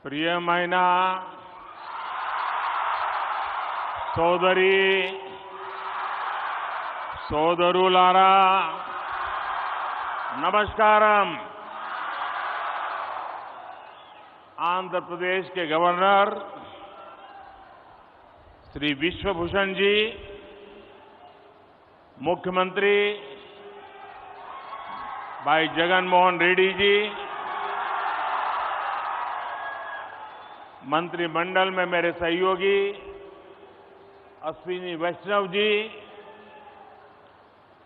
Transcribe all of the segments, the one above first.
ప్రియమైన సోదరి సోదరులారా नमस्कारम। आंध्र प्रदेश के गवर्नर श्री विश्वभूषण जी, मुख्यमंत्री भाई जगन मोहन रेड्डी जी, मंत्रिमंडल में मेरे सहयोगी अश्विनी वैष्णव जी,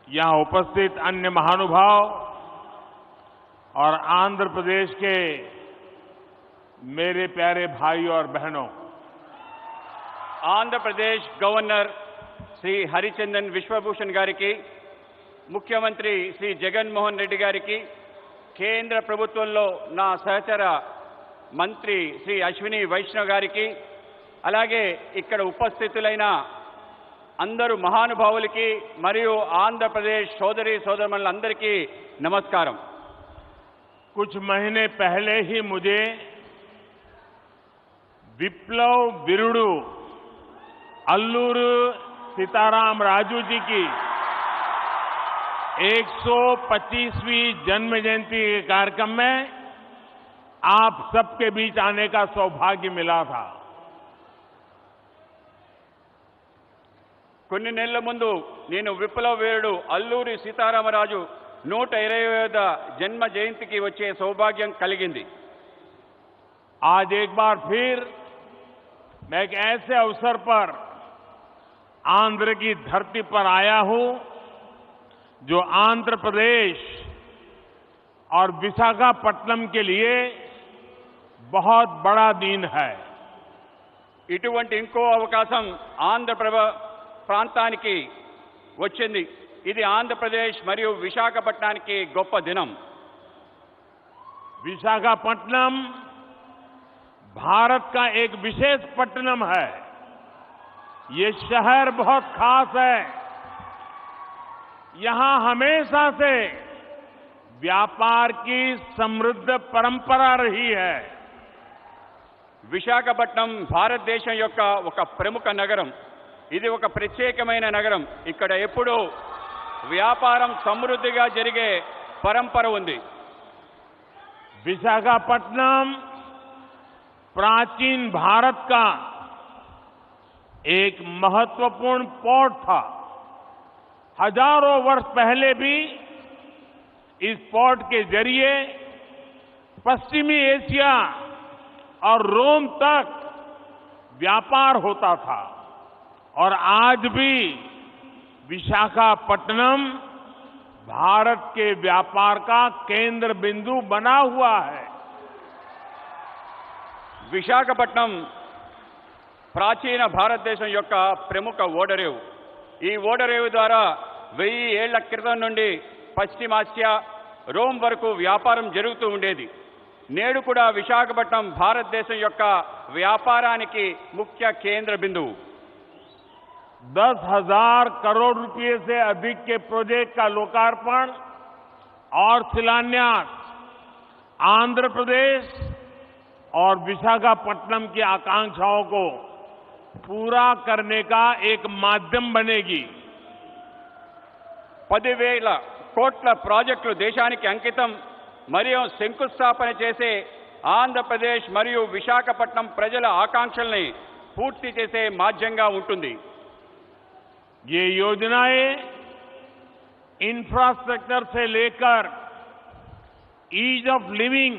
यहां उपस्थित अन्य महानुभाव और आंध्र प्रदेश के मेरे प्यारे भाई और बहनों, आंध्र प्रदेश गवर्नर श्री हरिचंदन विश्वभूषण गारिकी, मुख्यमंत्री श्री जगन मोहन रेड्डी गारिकी, केंद्र प्रभुत्वंलो ना सहचर मंत्री श्री अश्विनी वैष्णव गारिकी, అలాగే ఇక్కడ ఉపస్థితులైన అందరూ మహానుభావులకి మరియు ఆంధ్రప్రదేశ్ సోదరి సోదరులందరికీ నమస్కారం। कुछ महीने पहले ही मुझे विप्लव विरुडू अल्लूरू सीताराम राजू जी की 125वीं जन्म जयंती के कार्यक्रम में आप सबके बीच आने का सौभाग्य मिला था। కొన్ని నెలల ముందు నేను విప్లవ వీరుడు అల్లూరి సీతారామరాజు 120వ జన్మ జయంతికి వచ్చే సౌభాగ్యం కలిగింది। आज एक बार फिर मैं एक ऐसे अवसर पर आंध्र की धरती पर आया हूं जो आंध्र प्रदेश और विशाखापट्टनम के लिए बहुत बड़ा दिन है। ఇటువంటి ఇంకో అవకాశం ప్రాంతానికి వచ్చింది। ఇది ఆంధ్రప్రదేశ్ మరియు విశాఖపట్నానికి గొప్ప దినం। विशाखापट्टनम भारत का एक विशेष पट्टनम है। ये शहर बहुत खास है। यहां हमेशा से व्यापार की समृद्ध परंपरा रही है। విశాఖపట్నం భారతదేశం యొక్క ఒక ప్రముఖ నగరం। ఇది ఒక ప్రత్యేకమైన నగరం। ఇక్కడ ఎప్పుడూ వ్యాపారం సమృద్ధిగా జరిగే పరంపర ఉంది। विशाखापट्टनम प्राचीन भारत का एक महत्वपूर्ण पोर्ट था। हजारों वर्ष पहले भी इस पोर्ट के जरिए पश्चिमी एशिया और रोम तक व्यापार होता था और आज भी विशाखापट्टनम भारत के व्यापार का केंद्र बिंदु बना हुआ है। విశాఖపట్నం ప్రాచీన భారతదేశం యొక్క ప్రముఖ ఓడరేవు। ఈ ఓడరేవు ద్వారా 1000 ఏళ్ల క్రితం నుండి పశ్చిమాసియా రోమ్ వరకు వ్యాపారం జరుగుతూ ఉండేది। నేడు కూడా విశాఖపట్నం భారతదేశం యొక్క వ్యాపారానికి ముఖ్య కేంద్ర బిందువు। 10,000 करोड़ रुपए से अधिक के प्रोजेक्ट का लोकार्पण और शिलान्यास आंध्र प्रदेश और विशाखापट्टनम की आकांक्षाओं को पूरा करने का एक माध्यम बनेगी। 10,000 కోట్ల ప్రాజెక్టులు దేశానికి అంకితం మరియు శంకుస్థాపన చేసే ఆంధ్రప్రదేశ్ మరియు విశాఖపట్నం ప్రజల ఆకాంక్షల్ని పూర్తి చేసే మాధ్యంగా ఉంటుంది। ये योजनाएं इंफ्रास्ट्रक्चर से लेकर ईज ऑफ लिविंग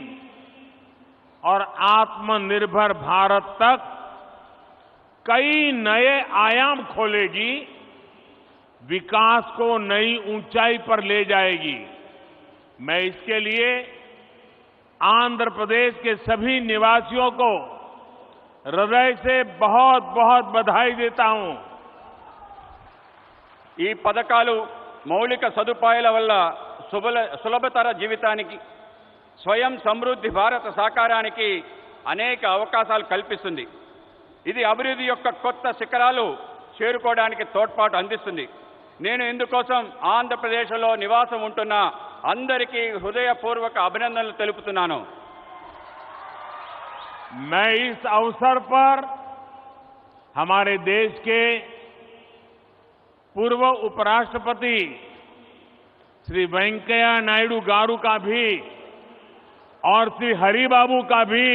और आत्मनिर्भर भारत तक कई नए आयाम खोलेगी, विकास को नई ऊंचाई पर ले जाएगी। मैं इसके लिए आंध्र प्रदेश के सभी निवासियों को हृदय से बहुत बहुत बधाई देता हूं। ఈ పథకాలు మౌలిక సదుపాయాల వల్ల సులభతర జీవితానికి, స్వయం సమృద్ధి భారత సాకారానికి అనేక అవకాశాలు కల్పిస్తుంది। ఇది అభివృద్ధి యొక్క కొత్త శిఖరాలు చేరుకోవడానికి తోడ్పాటు అందిస్తుంది। నేను ఇందుకోసం ఆంధ్రప్రదేశ్లో నివాసం ఉంటున్న అందరికీ హృదయపూర్వక అభినందనలు తెలుపుతున్నాను। मैं इस अवसर पर हमारे देश के पूर्व उपराष्ट्रपति श्री वेंकैया नायडू गारू का भी और श्री हरिबाबू का भी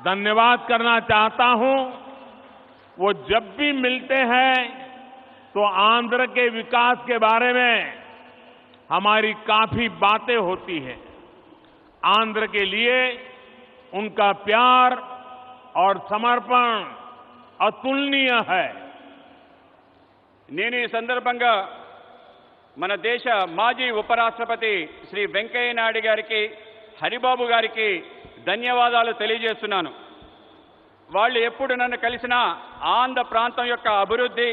धन्यवाद करना चाहता हूं। वो जब भी मिलते हैं तो आंध्र के विकास के बारे में हमारी काफी बातें होती हैं। आंध्र के लिए उनका प्यार और समर्पण अतुलनीय है। నేను ఈ సందర్భంగా మన దేశ మాజీ ఉపరాష్ట్రపతి శ్రీ వెంకయ్య నాయుడు గారికి హరిబాబు గారికి ధన్యవాదాలు తెలియజేస్తున్నాను. వాళ్ళు ఎప్పుడు నన్ను కలిసినా ఆంధ్ర ప్రాంతం యొక్క అభివృద్ధి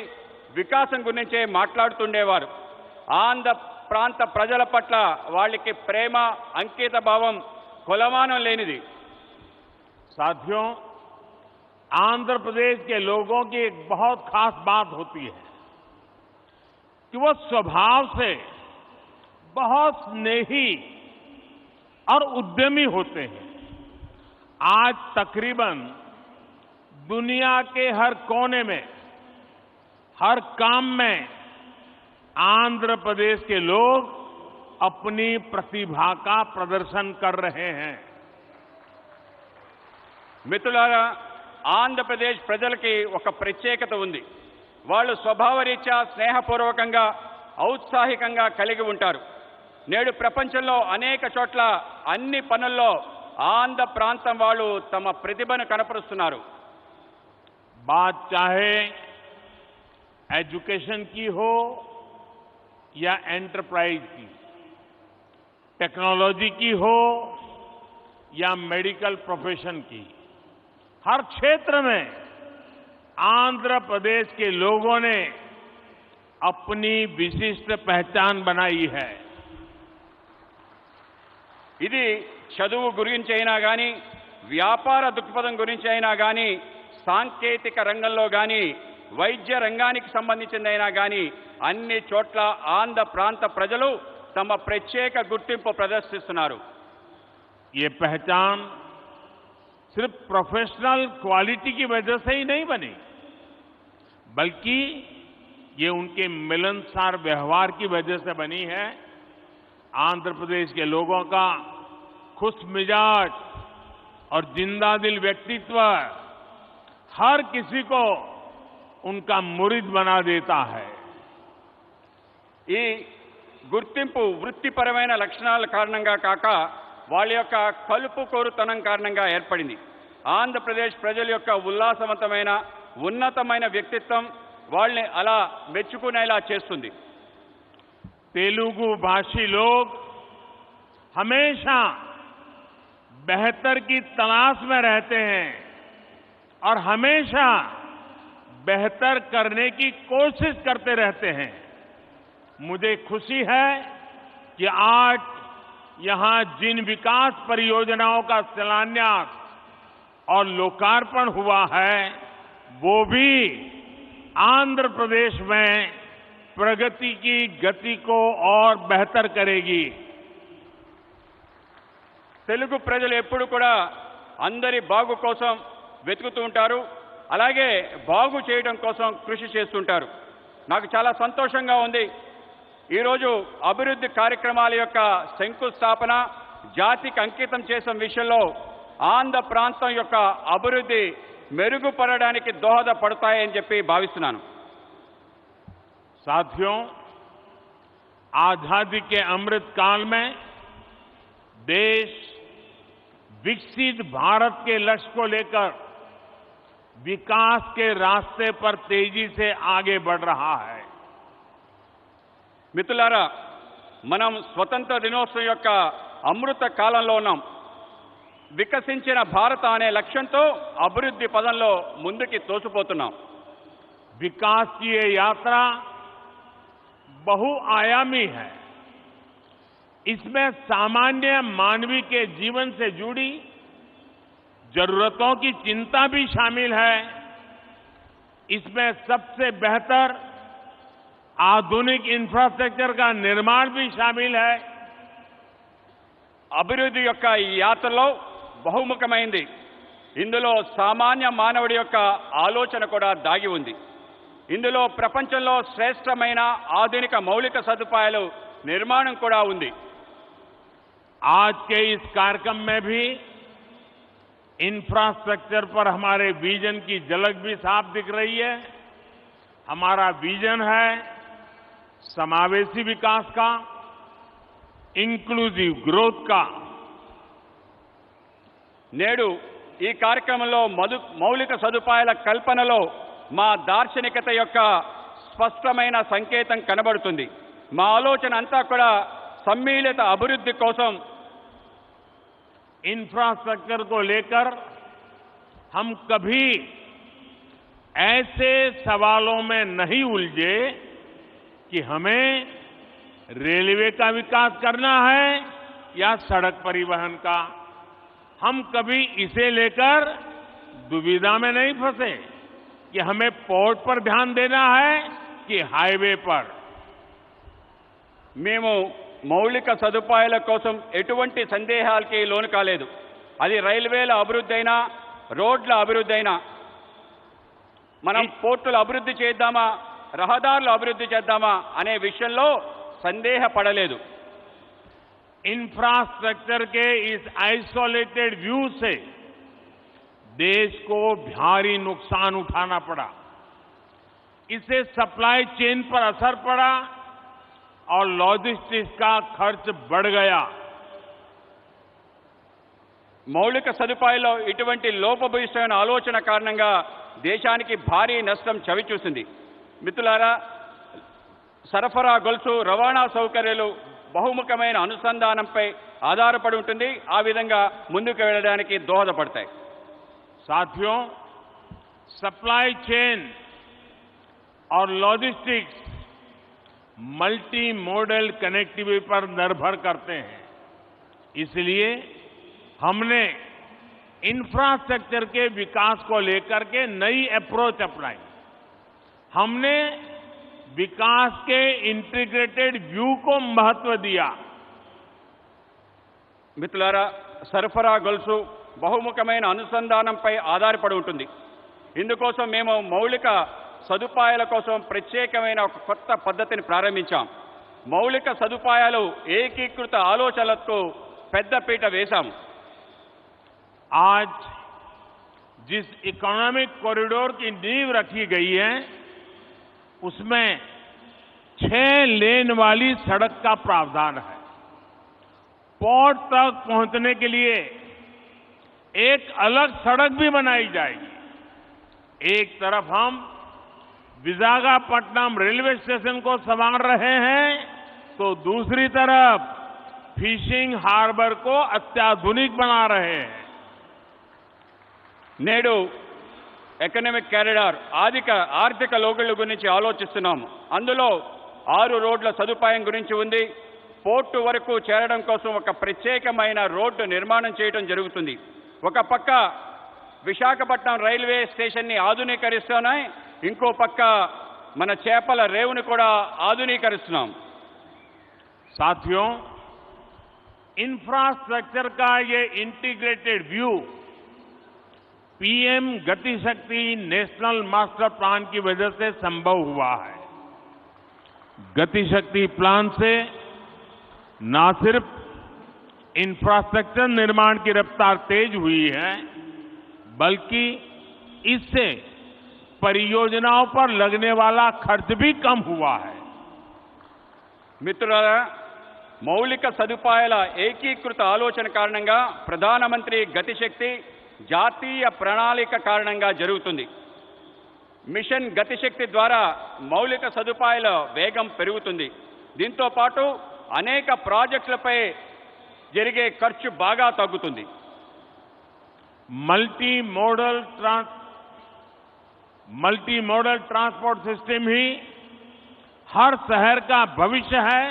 వికాసం గురించే మాట్లాడుతుండేవారు. ఆంధ్ర ప్రాంత ప్రజల పట్ల వాళ్ళకి ప్రేమ అంకిత భావం కొలమానం లేనిది. साथियों, आंध्र प्रदेश के लोगों की एक बहुत खास बात होती है कि वो स्वभाव से बहुत स्नेही और उद्यमी होते हैं। आज तकरीबन दुनिया के हर कोने में, हर काम में आंध्र प्रदेश के लोग अपनी प्रतिभा का प्रदर्शन कर रहे हैं। మిత్రులారా, ఆంధ్రప్రదేశ్ ప్రజలకి ఒక ప్రత్యేకత ఉంది. వాళ్ళు స్వభావరీత్యా స్నేహపూర్వకంగా ఔత్సాహికంగా కలిగి ఉంటారు. నేడు ప్రపంచంలో అనేక చోట్ల అన్ని పనుల్లో ఆంధ్ర ప్రాంతం వాళ్ళు తమ ప్రతిభను కనపరుస్తున్నారు. बात चाहे एजुकेशन की हो या एंटरप्राइज की, टेक्नोलॉजी की हो या मेडिकल प्रोफेशन की, हर क्षेत्र में आंध्र प्रदेश के लोगों ने अपनी विशिष्ट पहचान बनाई है. ఇది చదువు గురించి అయినా కానీ, వ్యాపార దృక్పథం గురించి అయినా కానీ, సాంకేతిక రంగంలో కానీ, వైద్య రంగానికి సంబంధించిందైనా కానీ అన్ని చోట్ల ఆంధ్ర ప్రాంత ప్రజలు తమ ప్రత్యేక గుర్తింపు ప్రదర్శిస్తున్నారు. ये पहचान सिर्फ प्रोफेशनल क्वालिटी की वजह से ही नहीं बनी, बल्कि ये उनके मिलनसार व्यवहार की वजह से बनी है. आंध्र प्रदेश के लोगों का खुश मिजाज और जिंदादिल व्यक्तित्व हर किसी को उनका मुरीद बना देता है. ఈ గుర్తింపు వృత్తిపరమైన లక్షణాల కారణంగా కాక వాళ్ళ యొక్క కలుపుకోరుతనం కారణంగా ఏర్పడింది. ఆంధ్రప్రదేశ్ ప్రజల యొక్క ఉల్లాసవంతమైన ఉన్నతమైన వ్యక్తిత్వం వాళ్ళని అలా మెచ్చుకునేలా చేస్తుంది. तेलुगु भाषी लोग हमेशा बेहतर की तलाश में रहते हैं और हमेशा बेहतर करने की कोशिश करते रहते हैं. मुझे खुशी है कि आज यहां जिन विकास परियोजनाओं का शिलान्यास और लोकार्पण हुआ है वो भी आंध्र प्रदेश में प्रगति की गति को और बेहतर करेगी. తెలుగు ప్రజలు ఎప్పుడు కూడా అందరి బాగు కోసం వెతుకుతూ ఉంటారు, అలాగే బాగు చేయడం కోసం కృషి చేస్తుంటారు. నాకు చాలా సంతోషంగా ఉంది. ఈరోజు అభివృద్ధి కార్యక్రమాల యొక్క శంకుస్థాపన జాతికి అంకితం చేసిన విషయంలో ఆంధ్ర ప్రాంతం యొక్క అభివృద్ధి మెరుగుపడడానికి దోహదపడతాయని చెప్పి భావిస్తున్నాను. साथियों, आजादी के अमृत काल में देश विकसित भारत के लक्ष्य को लेकर विकास के रास्ते पर तेजी से आगे बढ़ रहा है. మిత్రులారా, మనం స్వతంత్ర దినోత్సవం యొక్క అమృత కాలంలో ఉన్నాం. వికసించిన భారత అనే లక్ష్యంతో అభివృద్ధి పదంలో ముందుకి తోసిపోతున్నాం. विकास की ये यात्रा बहुआयामी है. इसमें सामान्य मानवी के जीवन से जुड़ी जरूरतों की चिंता भी शामिल है. इसमें सबसे बेहतर आधुनिक इंफ्रास्ट्रक्चर का निर्माण भी शामिल है. అభివృద్ధి యొక్క ఈ యాత్రలో బహుముఖమైంది. ఇందులో సామాన్య మానవుడి యొక్క ఆలోచన కూడా దాగి ఉంది. ఇందులో ప్రపంచంలో శ్రేష్టమైన ఆధునిక మౌలిక సదుపాయాలు నిర్మాణం కూడా ఉంది. आज के इस कार्यक्रम में भी इंफ्रास्ट्रक्चर पर हमारे विजन की झलक भी साफ दिख रही है. हमारा विजन है समावेशी विकास का, इंक्लूसिव ग्रोथ का. నేడు ఈ కార్యక్రమంలో మౌలిక సదుపాయాల కల్పనలో మా దార్శనికత యొక్క స్పష్టమైన సంకేతం కనబడుతుంది. మా ఆలోచన అంతా కూడా सम्मिलित अभिवृद्धि कोसम. इंफ्रास्ट्रक्चर को लेकर हम कभी ऐसे सवालों में नहीं उलझे कि हमें रेलवे का विकास करना है या सड़क परिवहन का. हम कभी इसे लेकर दुविधा में नहीं फंसे कि हमें पोर्ट पर ध्यान देना है कि हाईवे पर. మేము మౌలిక సదుపాయాల కోసం ఎటువంటి సందేహాలకి లోను కాలేదు. అది రైల్వేల అభివృద్ధి అయినా, రోడ్ల అభివృద్ధి అయినా, మనం పోర్టుల అభివృద్ధి చేద్దామా, రహదారుల అభివృద్ధి చేద్దామా అనే విషయంలో సందేహపడలేదు. इंफ्रास्ट्रक्चर के इस आइसोलेटेड व्यू से देश को भारी नुकसान उठाना पड़ा. इससे सप्लाई चेन पर असर पड़ा और लॉजिस्टिक्स का खर्च बढ़ गया. మౌలిక సదుపాయాల్లో ఇటువంటి లోపభూయిష్టమైన ఆలోచన కారణంగా దేశానికి భారీ నష్టం చవిచూసింది. మిత్రులారా, సరఫరా గొలుసు, రవాణా సౌకర్యాలు బహుముఖమైన అనుసంధానంపై ఆధారపడి ఉంటుంది. ఆ విధంగా ముందుకు వెళ్ళడానికి దోహదపడతాయి. साथियों, सप्लाई चेन और लॉजिस्टिक्स मल्टी मॉडल कनेक्टिविटी पर निर्भर करते हैं. इसलिए हमने इंफ्रास्ट्रक्चर के विकास को लेकर के नई अप्रोच अपनाई. हमने विकास के इंटीग्रेटेड व्यू को महत्व दिया. మిత్రులారా, సరఫరా గొలుసు బహుముఖమైన అనుసంధానంపై ఆధారపడి ఉంటుంది. ఇందుకోసం మేము మౌలిక సదుపాయాల కోసం ప్రత్యేకమైన ఒక కొత్త పద్ధతిని ప్రారంభించాం. మౌలిక సదుపాయాలు ఏకీకృత ఆలోచనలకు పెద్దపీట వేశాం. आज जिस इकोनॉमिक कॉरिडोर की नींव रखी गई है उसमें 6 लेन वाली सड़क का प्रावधान है. पोर्ट तक पहुंचने के लिए एक अलग सड़क भी बनाई जाएगी. एक तरफ हम विशाखापट्टनम रेलवे स्टेशन को संवार रहे हैं तो दूसरी तरफ फिशिंग हार्बर को अत्याधुनिक बना रहे हैं. నేడు ఎకనామిక్ కారిడార్ ఆర్థిక లోగుల గురించి ఆలోచిస్తున్నాము. అందులో 6 రోడ్ల సదుపాయం గురించి ఉంది. పోర్టు వరకు చేరడం కోసం ఒక ప్రత్యేకమైన రోడ్డు నిర్మాణం చేయడం జరుగుతుంది. ఒక పక్క విశాఖపట్నం రైల్వే స్టేషన్ని ఆధునీకరిస్తున్నాయి, ఇంకో పక్క మన చేపల రేవుని కూడా ఆధునీకరిస్తున్నాం. साथियों, इंफ्रास्ट्रक्चर का ये इंटीग्रेटेड व्यू पीएम गति शक्ति नेशनल मास्टर प्लान की वजह से संभव हुआ है. गति शक्ति प्लान से न सिर्फ इंफ्रास्ट्रक्चर निर्माण की रफ्तार तेज हुई है, बल्कि इससे परियोजनाओं पर लगने वाला खर्च भी कम हुआ है. మిత్రులారా, మౌలిక సదుపాయాల ఏకీకృత ఆలోచన కారణంగా ప్రధానమంత్రి గతిశక్తి జాతీయ ప్రణాళిక కారణంగా జరుగుతుంది. మిషన్ గతిశక్తి ద్వారా మౌలిక సదుపాయాల వేగం పెరుగుతుంది. దీంతో పాటు అనేక ప్రాజెక్టులపై జరిగే ఖర్చు బాగా తగ్గుతుంది. मल्टी मॉडल ट्रांसपोर्ट सिस्टम ही हर शहर का भविष्य है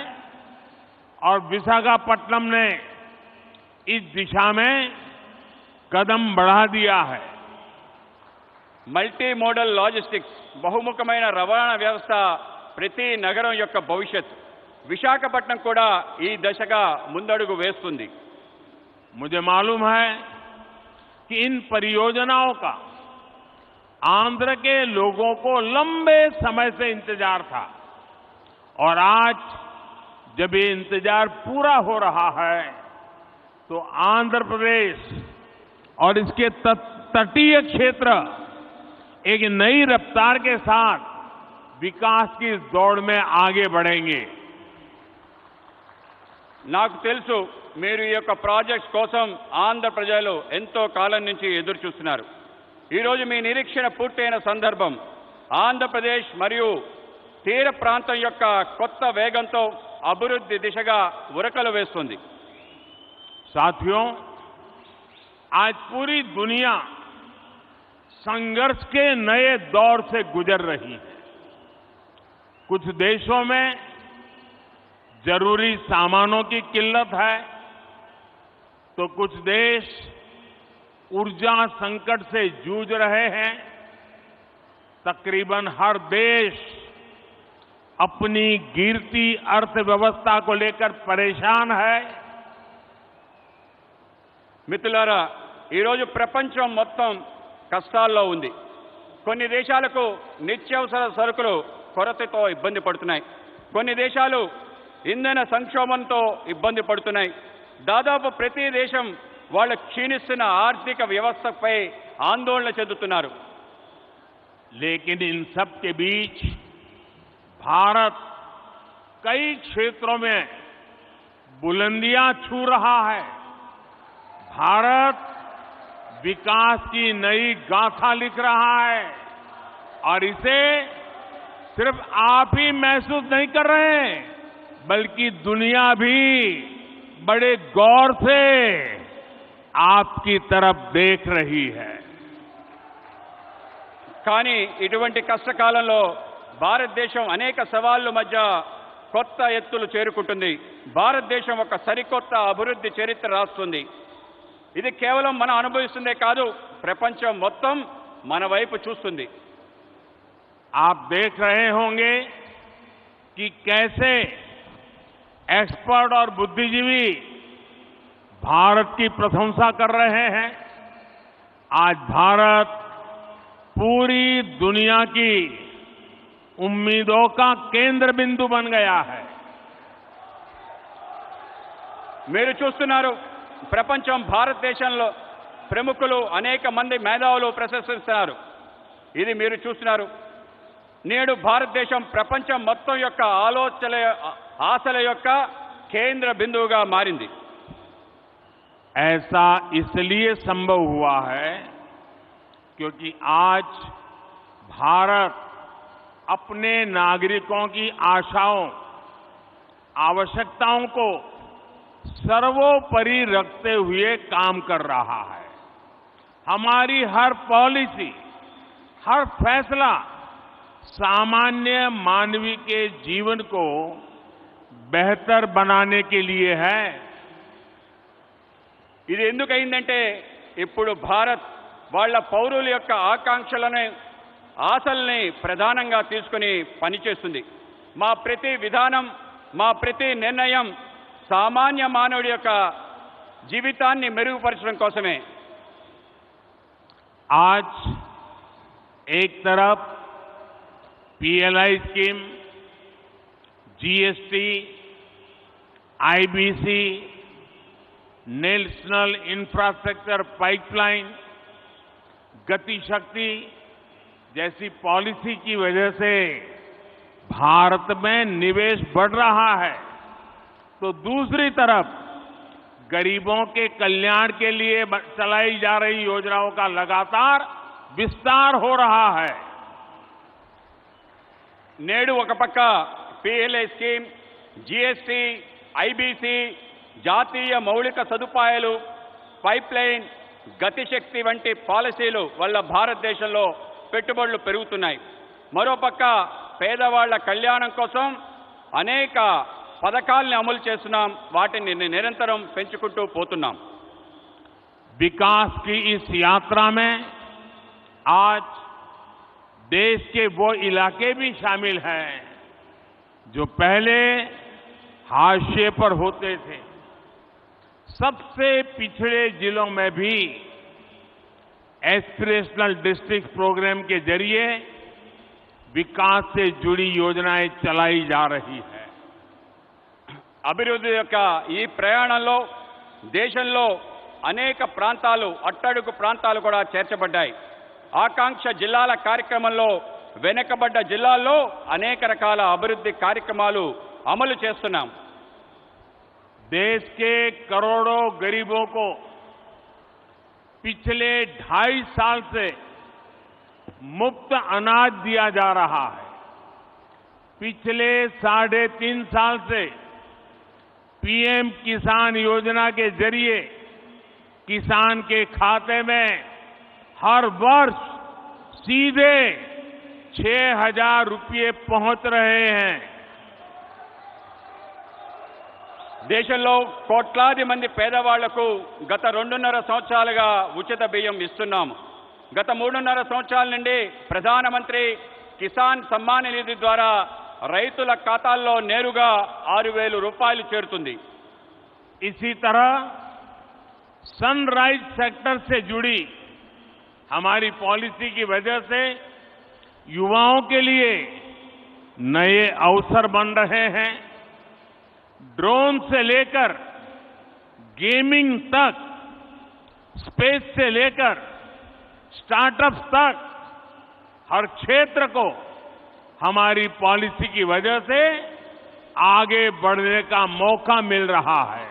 और विशाखापट्टनम ने इस दिशा में कदम बढ़ा दिया है. మల్టీ మోడల్ లాజిస్టిక్స్ బహుముఖమైన రవాణా వ్యవస్థ ప్రతి నగరం యొక్క భవిష్యత్. విశాఖపట్నం కూడా ఈ దశగా ముందడుగు వేస్తుంది. मुझे मालूम है कि इन परियोजनाओं का आंध्र के लोगों को लंबे समय से इंतजार था और आज जब ये इंतजार पूरा हो रहा है तो आंध्र प्रदेश और इसके तटीय क्षेत्र एक नई रफ्तार के साथ विकास की इस दौड़ में आगे बढ़ेंगे। నాకు తెలుసు మీరు ఈ యొక్క ప్రాజెక్ట్స్ కోసం ఆంధ్ర ప్రజలు ఎంతో కాలం నుంచి ఎదురు చూస్తున్నారు. ఈరోజు మీ నిరీక్షణ పూర్తయిన సందర్భం ఆంధ్రప్రదేశ్ మరియు తీర ప్రాంతం యొక్క కొత్త వేగంతో అభివృద్ధి దిశగా ఉరకలు వేస్తుంది. साथियों, आज पूरी दुनिया संघर्ष के नए दौर से गुजर रही है। कुछ देशों में जरूरी सामानों की किल्लत है तो कुछ देश ऊर्जा संकट से जूझ रहे हैं। तकरीबन हर देश अपनी गिरती अर्थव्यवस्था को लेकर परेशान है। మిత్రులారా, ఈరోజు ప్రపంచం మొత్తం కష్టాల్లో ఉంది. కొన్ని దేశాలకు నిత్యావసర సరుకులు కొరతతో ఇబ్బంది పడుతున్నాయి. కొన్ని దేశాలు ఇంధన సంక్షోభంతో ఇబ్బంది పడుతున్నాయి. దాదాపు ప్రతి దేశం వాళ్ళ క్షీణిస్తున్న ఆర్థిక వ్యవస్థపై ఆందోళన చెందుతున్నారు. लेकिन इन सब के बीच भारत कई क्षेत्रों में बुलंदियां छू रहा है। भारत विकास की नई गाथा लिख रहा है और इसे सिर्फ आप ही महसूस नहीं कर रहे हैं बल्कि दुनिया भी बड़े गौर से आपकी तरफ देख रही है। కానీ ఇటువంటి కష్టకాలంలో భారతదేశం అనేక సవాళ్ల మధ్య కొత్త ఎత్తులు చేరుకుంటుంది. భారతదేశం ఒక సరికొత్త అభివృద్ధి చరిత్ర రాస్తుంది. ఇది కేవలం మనం అనుభవిస్తుందే కాదు, ప్రపంచం మొత్తం మన వైపు చూస్తుంది. आप देख रहे होंगे कि कैसे एक्सपर्ट और बुद्धिजीवी भारत की प्रशंसा कर रहे हैं। आज भारत पूरी दुनिया की उम्मीदों का केंद्र बिंदु बन गया है। మీరు చూస్తున్నారు, ప్రపంచం భారతదేశంలో ప్రముఖులు అనేక మంది మేధావులు ప్రశంసిస్తున్నారు. ఇది మీరు చూస్తున్నారు. నేడు భారతదేశం ప్రపంచం మొత్తం యొక్క ఆశల యొక్క కేంద్ర బిందువుగా మారింది. ऐसा इसलिए संभव हुआ है क्योंकि आज भारत अपने नागरिकों की आशाओं, आवश्यकताओं को सर्वोपरि रखते हुए काम कर रहा है। हमारी हर पॉलिसी, हर फैसला सामान्य मानवीय के जीवन को बेहतर बनाने के लिए है। ఇది ఎందుకైందంటే ఇప్పుడు భారత్ వాళ్ళ పౌరుల యొక్క ఆకాంక్షలను, ఆశల్ని ప్రధానంగా తీసుకుని పనిచేస్తుంది. మా ప్రతి విధానం, మా ప్రతి నిర్ణయం సామాన్య మానవుడి యొక్క జీవితాన్ని మెరుగుపరచడం కోసమే. आज एक तरफ PLI scheme, GST, IBC, national infrastructure pipeline, गति शक्ति जैसी पॉलिसी की वजह से भारत में निवेश बढ़ रहा है तो दूसरी तरफ गरीबों के कल्याण के लिए चलाई जा रही योजनाओं का लगातार विस्तार हो रहा है। నేడు ఒక పక్క పీఎల్ఐ స్కీమ్, జీఎస్టీ, ఐబీసీ, జాతీయ మౌలిక సదుపాయాలు, పైప్లైన్, గతిశక్తి వంటి పాలసీలు వల్ల భారతదేశంలో పెట్టుబడులు పెరుగుతున్నాయి. మరోపక్క పేదవాళ్ల కళ్యాణం కోసం అనేక పథకాల్ని అమలు చేస్తున్నాం. వాటిని నిరంతరం పెంచుకుంటూ పోతున్నాం. विकास की इस यात्रा में आज देश के वो इलाके भी शामिल हैं जो पहले हाशिए पर होते थे। सबसे पिछड़े जिलों में भी एस्पिरेशनल डिस्ट्रिक्ट प्रोग्राम के जरिए विकास से जुड़ी योजनाएं चलाई जा रही है। అభివృద్ధి యొక్క ఈ ప్రయాణంలో దేశంలో అనేక ప్రాంతాలు అట్టడుగు ప్రాంతాలు కూడా చేర్చబడ్డాయి. ఆకాంక్ష జిల్లాల కార్యక్రమంలో వెనుకబడ్డ జిల్లాల్లో అనేక రకాల అభివృద్ధి కార్యక్రమాలు అమలు చేస్తున్నాం. देश के करोड़ों गरीबों को पिछले 2.5 साल से मुफ्त अनाज दिया जा रहा है. पिछले 3.5 साल से पीएम किसान योजना के जरिए किसान के खाते में हर वर्ष सीधे 6,000 रुपये पहुंच रहे हैं. దేశంలో కోట్లాది మంది పేదవాళ్లకు గత 2.5 సంవత్సరాలుగా ఉచిత బియ్యం ఇస్తున్నాము. గత 3.5 సంవత్సరాల నుండి ప్రధానమంత్రి కిసాన్ సమ్మాన్ నిధి ద్వారా రైతుల ఖాతాల్లో నేరుగా 6,000 రూపాయలు చేరుతుంది. इसी तरह सनराइज सेक्टर से जुड़ी हमारी पॉलिसी की वजह से युवाओं के लिए नए अवसर बन रहे हैं. ड्रोन से लेकर गेमिंग तक, स्पेस से लेकर स्टार्टअप्स तक हर क्षेत्र को हमारी पॉलिसी की वजह से आगे बढ़ने का मौका मिल रहा है.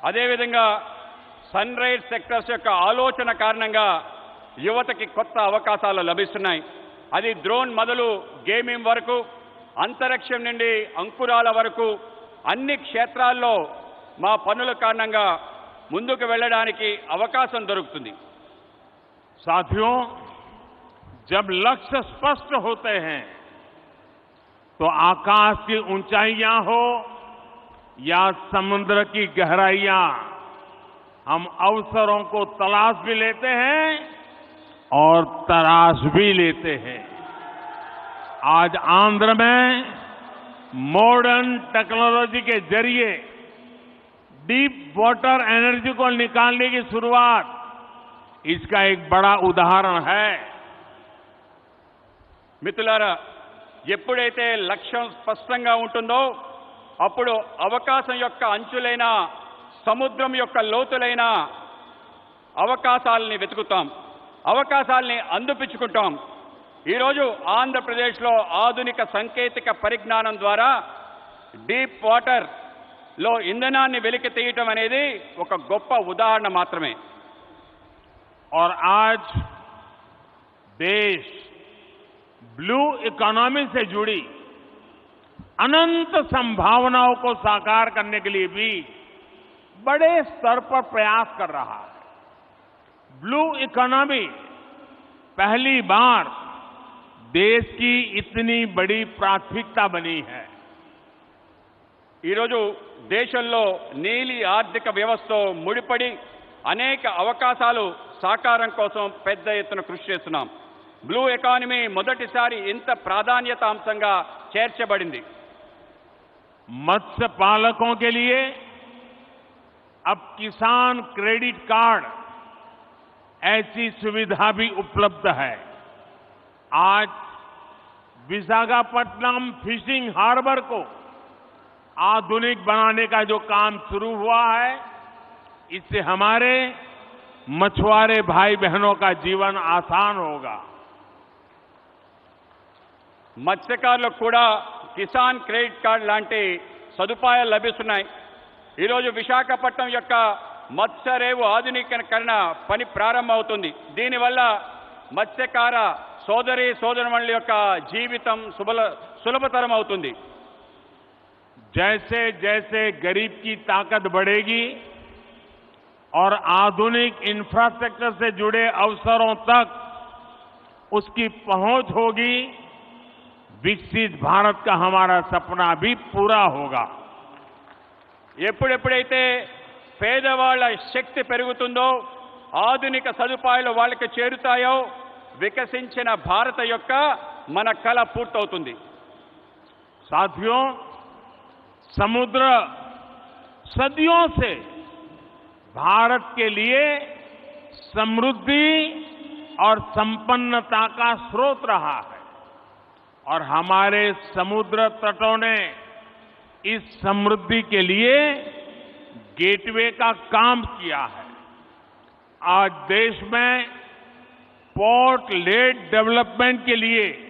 అదేవిధంగా సన్ రైజ్ సెక్టర్స్ యొక్క ఆలోచన కారణంగా యువతకి కొత్త అవకాశాలు లభిస్తున్నాయి. అది డ్రోన్ మొదలు గేమింగ్ వరకు, అంతరిక్షం నుండి అంకురాల వరకు అన్ని క్షేత్రాల్లో మా పనుల కారణంగా ముందుకు వెళ్ళడానికి అవకాశం దొరుకుతుంది. साथियों, जब लक्ष्य स्पष्ट होते हैं तो आकाश की ऊंचाइयां हो या समुद्र की गहराइयां, हम अवसरों को तलाश भी लेते हैं और तराश भी लेते हैं. आज आंध्र में मॉडर्न टेक्नोलॉजी के जरिए डीप वाटर एनर्जी को निकालने की शुरुआत इसका एक बड़ा उदाहरण है. మిత్రులారా, ఎప్పుడైతే లక్ష్యం స్పష్టంగా ఉంటుందో అప్పుడు అవకాశం యొక్క అంచులైన, సముద్రం యొక్క లోతులైన అవకాశాలని వెతుకుతాం, అవకాశాలని అందిపుచ్చుకుంటాం. ఈరోజు ఆంధ్రప్రదేశ్లో ఆధునిక సాంకేతిక పరిజ్ఞానం ద్వారా డీప్ వాటర్ లో ఇంధనాన్ని వెలికి తీయటం అనేది ఒక గొప్ప ఉదాహరణ మాత్రమే. और आज देश ब्लू इकोनॉमी से जुड़ी अनंत संभावनाओं को साकार करने के लिए भी बड़े स्तर पर प्रयास कर रहा है. ब्लू इकोनॉमी पहली बार देश की इतनी बड़ी प्राथमिकता बनी है. ఈరోజు దేశంలో నీలి ఆర్థిక వ్యవస్థతో ముడిపడి అనేక అవకాశాలు సాకారం కోసం పెద్ద ఎత్తున కృషి చేస్తున్నాం. బ్లూ ఎకానమీ మొదటిసారి ఇంత ప్రాధాన్యత అంశంగా చేర్చబడింది. मत्स्य पालकों के लिए अब किसान क्रेडिट कार्ड ऐसी सुविधा भी उपलब्ध है. आज विशाखापट्टनम फिशिंग हार्बर को आधुनिक बनाने का जो काम शुरू हुआ है, इससे हमारे मछुआरे भाई बहनों का जीवन आसान होगा. మత్స్యకారులకు కూడా కిసాన్ క్రెడిట్ కార్డ్ లాంటి సదుపాయాలు లభిస్తున్నాయి. ఈరోజు విశాఖపట్నం యొక్క మత్స్యరేవు ఆధునీకరణ పని ప్రారంభమవుతుంది. దీనివల్ల మత్స్యకార సోదరి సోదరుల యొక్క జీవితం సులభతరం అవుతుంది. जैसे जैसे गरीब की ताकत बढ़ेगी और आधुनिक इंफ्रास्ट्रक्चर से जुड़े अवसरों तक उसकी पहुंच होगी, विकसित भारत का हमारा सपना भी पूरा होगा. ఎప్పుడెప్పుడైతే పేదవాళ్ల శక్తి పెరుగుతుందో, ఆధునిక సదుపాయాలు వాళ్ళకి చేరుతాయో, వికసించిన భారత యొక్క మన కల పూర్తవుతుంది. साथियों, समुद्र सदियों से भारत के लिए समृद्धि और संपन्नता का स्रोत रहा है और हमारे समुद्र तटों ने इस समृद्धि के लिए गेटवे का काम किया है। आज देश में पोर्ट लेड डेवलपमेंट के लिए